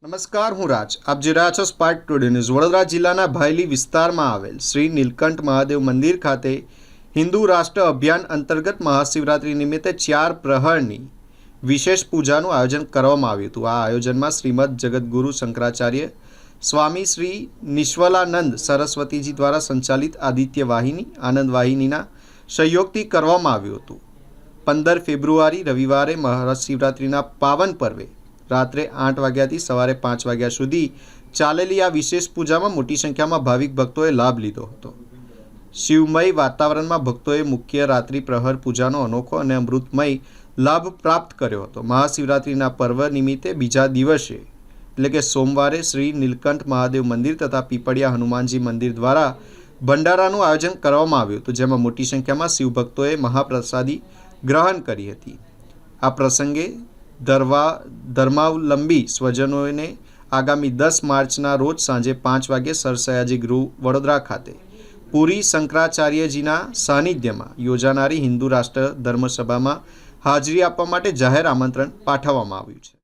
નમસ્કાર, હું રાજ. આપ જોઈ રહ્યા છો સ્પાર્ક ટુડે ન્યૂઝ. વડોદરા જિલ્લાના ભાયલી વિસ્તારમાં આવેલ શ્રી નીલકંઠ મહાદેવ મંદિર ખાતે હિન્દુ રાષ્ટ્ર અભિયાન અંતર્ગત મહાશિવરાત્રિ નિમિત્તે 4 પ્રહરની વિશેષ પૂજાનું આયોજન કરવામાં આવ્યું હતું. આ આયોજનમાં શ્રીમદ જગતગુરુ શંકરાચાર્ય સ્વામી શ્રી નિશ્વલાનંદ સરસ્વતીજી દ્વારા સંચાલિત આદિત્ય વાહિની આનંદ વાહિનીના સહયોગથી કરવામાં આવ્યું હતું. 15 ફેબ્રુઆરી રવિવારે મહાશિવરાત્રિના પાવન પર્વે રાત્રે 8 વાગ્યાથી સવારે 5 વાગ્યા સુધી ચાલેલી આ વિશેષ પૂજામાં મોટી સંખ્યામાં ભાવિક ભક્તોએ લાભ લીધો હતો. શિવમય વાતાવરણમાં ભક્તોએ મુખ્ય રાત્રિ પ્રહર પૂજાનો અનોખો અને અમૃતમય લાભ પ્રાપ્ત કર્યો હતો. મહાશિવરાત્રિના પર્વ નિમિત્તે બીજા દિવસે એટલે કે સોમવારે શ્રી નીલકંઠ મહાદેવ મંદિર તથા પીપળિયા હનુમાનજી મંદિર દ્વારા ભંડારાનું આયોજન કરવામાં આવ્યું હતું, જેમાં મોટી સંખ્યામાં શિવભક્તોએ મહાપ્રસાદી ગ્રહણ કરી હતી. આ પ્રસંગે ધર્માવલંબી સ્વજનોને આગામી 10 માર્ચના રોજ સાંજે 5 વાગ્યે સરસયાજી ગૃહ વડોદરા ખાતે પુરી શંકરાચાર્યજીના સાનિધ્યમાં યોજાનારી હિન્દુ રાષ્ટ્ર ધર્મસભામાં હાજરી આપવા માટે જાહેર આમંત્રણ પાઠવવામાં આવ્યું છે.